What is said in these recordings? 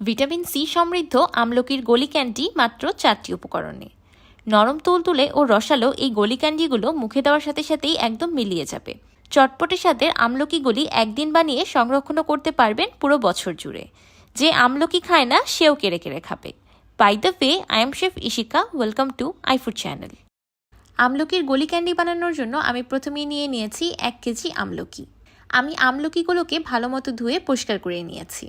Vitamin C সমৃদ্ধ আমলকির গলি candy মাত্র 4টি উপকরণে। নরম তুলতুলে ও রসালো এই গলি ক্যান্ডিগুলো মুখে দেওয়ার সাথে সাথেই একদম মিলিয়ে যাবে। চটপটে স্বাদের আমলকি গলি একদিন বানিয়ে সংরক্ষণও করতে পারবেন পুরো বছর জুড়ে। যে আমলকি খায় না সেও কেড়ে কেড়ে খাবে। By the way, I am chef Ishika, welcome to iFood channel. আমলকির গলি ক্যান্ডি বানানোর জন্য আমি প্রথমেই নিয়েছি 1 কেজি আমলকি। আমি আমলকিগুলোকে ভালো মতো ধুয়ে পরিষ্কার করে নিয়েছি।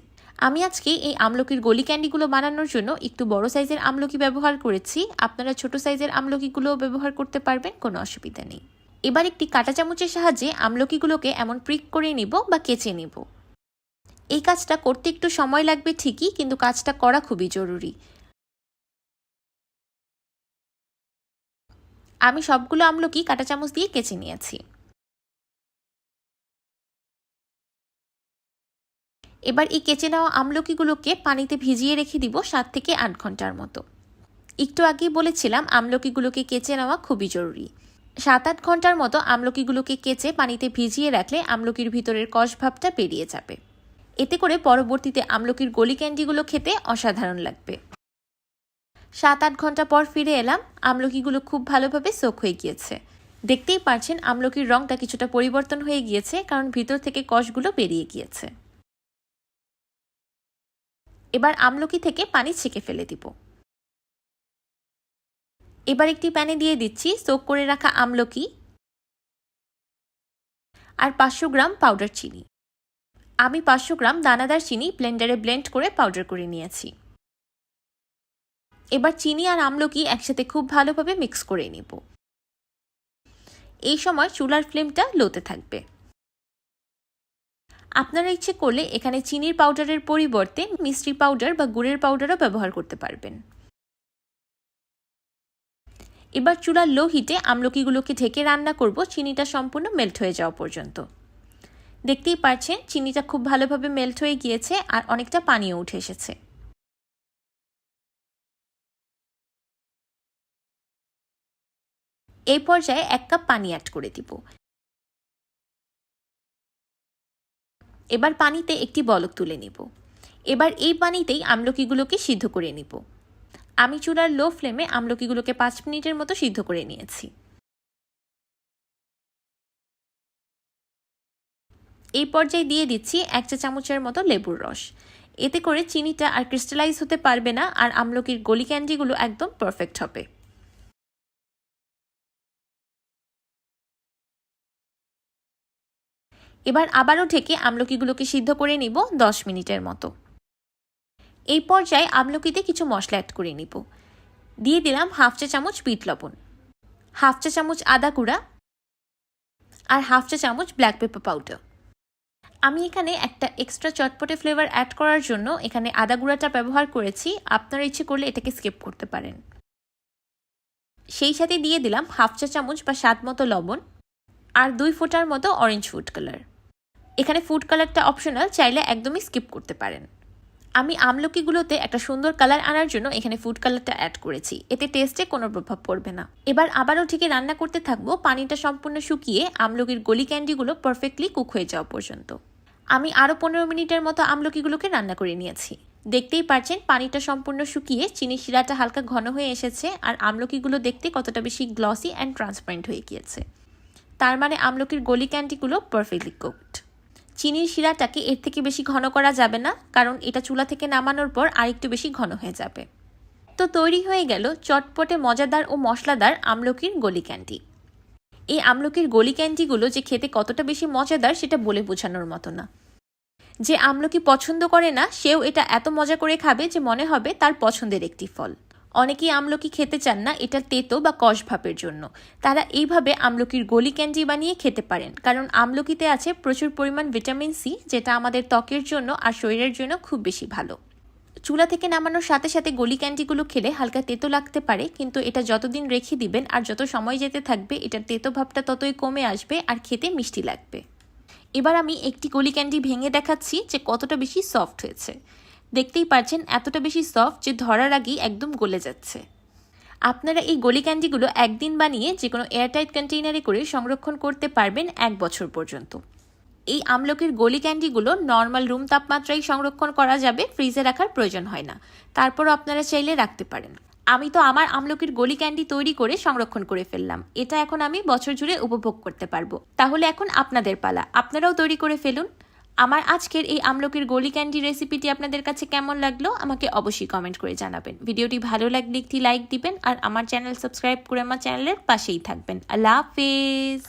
আমি আজকে এই আমলকির গলি ক্যান্ডিগুলো বানানোর জন্য একটু বড় সাইজের আমলকি ব্যবহার করেছি। আপনারা ছোট সাইজের আমলকিগুলোও ব্যবহার করতে পারবেন, কোনো অসুবিধা নেই। এবার একটি কাঁটা চামচের সাহায্যে আমলকিগুলোকে এমন প্রিক করে নিব বা কেচে নিব। এই কাজটা করতে একটু সময় লাগবে ঠিকই, কিন্তু কাজটা করা খুবই জরুরি। আমি সবগুলো আমলকি কাঁটা চামচ দিয়ে কেচে নিয়েছি। এবার এই কেচে নেওয়া আমলকিগুলোকে পানিতে ভিজিয়ে রেখে দিব 7 থেকে 8 ঘন্টার মতো। একটু আগেই বলেছিলাম আমলকিগুলোকে কেচে নেওয়া খুবই জরুরি। 7-8 ঘন্টার মতো আমলকিগুলোকে কেচে পানিতে ভিজিয়ে রাখলে আমলকির ভিতরের কষ ভাবটা বেরিয়ে যাবে। এতে করে পরবর্তীতে আমলকির গলি ক্যান্ডিগুলো খেতে অসাধারণ লাগবে। 7-8 ঘন্টা পর ফিরে এলাম। আমলকিগুলো খুব ভালোভাবে সোক হয়ে গিয়েছে। দেখতেই পারছেন আমলকির রংটা কিছুটা পরিবর্তন হয়ে গিয়েছে, কারণ ভিতর থেকে কষগুলো বেরিয়ে গিয়েছে। এবার আমলকি থেকে পানি ছেঁকে ফেলে দিব। এবার একটি প্যানে দিয়ে দিচ্ছি সোক করে রাখা আমলকি আর 500 গ্রাম পাউডার চিনি। আমি 500 গ্রাম দানাদার চিনি ব্লেন্ডারে ব্লেন্ড করে পাউডার করে নিয়েছি। এবার চিনি আর আমলকি একসাথে খুব ভালোভাবে মিক্স করে নিব। এই সময় চুলার ফ্লেমটা লোতে থাকবে। আপনারা ইচ্ছে করলে এখানে চিনির পাউডারের পরিবর্তে মিষ্টি পাউডার বা গুড়ের পাউডারও ব্যবহার করতে পারবেন। এবার চুলার লো হিটে আমলকিগুলোকে ঢেকে রান্না করব চিনিটা সম্পূর্ণ মেল্ট হয়ে যাওয়া পর্যন্ত। দেখতেই পাচ্ছেন চিনিটা খুব ভালোভাবে মেল্ট হয়ে গিয়েছে আর অনেকটা পানিও উঠে এসেছে। এই পর্যায়ে 1 কাপ পানি অ্যাড করে দিব। এবার পানিতে একটি বলক তুলে নিব। এবার এই পানিতেই আমলকিগুলোকে সিদ্ধ করে নিব। আমি চুলার লো ফ্লেমে আমলকিগুলোকে 5 মিনিটের মতো সিদ্ধ করে নিয়েছি। এই পর্যায়ে দিয়ে দিচ্ছি 1 চা চামচের মতো লেবুর রস। এতে করে চিনিটা আর ক্রিস্টালাইজ হতে পারবে না আর আমলকির গলি ক্যান্ডিগুলো একদম পারফেক্ট হবে। এবার আবারও ঢেকে আমলকিগুলোকে সিদ্ধ করে নিব 10 মিনিটের মতো। এই পর্যায়ে আমলকিতে কিছু মশলা অ্যাড করে নিব। দিয়ে দিলাম 1/2 চা চামচ বিট লবণ, 1/2 চা চামচ আদা গুঁড়া আর 1/2 চা চামচ ব্ল্যাক পেপার পাউডার। আমি এখানে একটা এক্সট্রা চটপটে ফ্লেভার অ্যাড করার জন্য এখানে আদা গুঁড়াটা ব্যবহার করেছি। আপনারা ইচ্ছে করলে এটাকে স্কিপ করতে পারেন। সেই সাথে দিয়ে দিলাম 1/2 চা চামচ বা স্বাদ মতো লবণ আর 2 ফোঁটার মতো অরেঞ্জ ফুড কালার। এখানে ফুড কালারটা অপশনাল, চাইলে একদমই স্কিপ করতে পারেন। আমি আমলকিগুলোতে একটা সুন্দর কালার আনার জন্য এখানে ফুড কালারটা অ্যাড করেছি, এতে টেস্টে কোনো প্রভাব পড়বে না। এবার আবারও ঠিকই রান্না করতে থাকবো পানিটা সম্পূর্ণ শুকিয়ে আমলকির গলি ক্যান্ডিগুলো পারফেক্টলি কুক হয়ে যাওয়া পর্যন্ত। আমি আরও 15 মিনিটের মতো আমলকিগুলোকে রান্না করে নিয়েছি। দেখতেই পারছেন পানিটা সম্পূর্ণ শুকিয়ে চিনি শিরাটা হালকা ঘন হয়ে এসেছে আর আমলকিগুলো দেখতে কতটা বেশি গ্লসি অ্যান্ড ট্রান্সপারেন্ট হয়ে গিয়েছে। তার মানে আমলকির গলি ক্যান্ডিগুলো পারফেক্টলি কুকড। চিনির শিরাটাকে এর থেকে বেশি ঘন করা যাবে না, কারণ এটা চুলা থেকে নামানোর পর আরেকটু বেশি ঘন হয়ে যাবে। তো তৈরি হয়ে গেল চটপটে মজাদার ও মশলাদার আমলকির গলি ক্যান্ডি। এই আমলকির গলি ক্যান্ডিগুলো যে খেতে কতটা বেশি মজাদার সেটা বলে বোঝানোর মতো না। যে আমলকি পছন্দ করে না সেও এটা এত মজা করে খাবে যে মনে হবে তার পছন্দের একটি ফল। অনেকেই আমলকি খেতে চান না এটা তেতো বা কষ ভাবের জন্য, তারা এইভাবে আমলকির গলি ক্যান্ডি বানিয়ে খেতে পারেন, কারণ আমলকিতে আছে প্রচুর পরিমাণ ভিটামিন সি, যেটা আমাদের ত্বকের জন্য আর শরীরের জন্য খুব বেশি ভালো। চুলা থেকে নামানোর সাথে সাথে গলি ক্যান্ডিগুলো খেলে হালকা তেতো লাগতে পারে, কিন্তু এটা যতদিন রেখে দিবেন আর যত সময় যেতে থাকবে এটার তেতো ভাবটা ততই কমে আসবে আর খেতে মিষ্টি লাগবে। এবার আমি একটি গলি ক্যান্ডি ভেঙে দেখাচ্ছি যে কতটা বেশি সফট হয়েছে। দেখতেই পাচ্ছেন এতটা বেশি সফট যে ধরার আগেই একদম গলে যাচ্ছে। আপনারা এই গলি ক্যান্ডিগুলো একদিন বানিয়ে যে কোনো এয়ারটাইট কন্টেইনারে করে সংরক্ষণ করতে পারবেন 1 বছর পর্যন্ত। এই আমলকির গলি ক্যান্ডিগুলো নর্মাল রুম তাপমাত্রায় সংরক্ষণ করা যাবে, ফ্রিজে রাখার প্রয়োজন হয় না। তারপরও আপনারা চাইলে রাখতে পারেন। আমি তো আমার আমলকির গলি ক্যান্ডি তৈরি করে সংরক্ষণ করে ফেললাম, এটা এখন আমি বছর জুড়ে উপভোগ করতে পারবো। তাহলে এখন আপনাদের পালা, আপনারাও তৈরি করে ফেলুন। আমার আজকের এই আমলকির গলি ক্যান্ডি রেসিপিটি আপনাদের কাছে কেমন লাগলো আমাকে অবশ্যই কমেন্ট করে জানাবেন। ভিডিওটি ভালো লাগলে একটি লাইক দিবেন আর আমার চ্যানেল সাবস্ক্রাইব করে আমার চ্যানেলের পাশেই থাকবেন। আল্লাহ হাফেজ।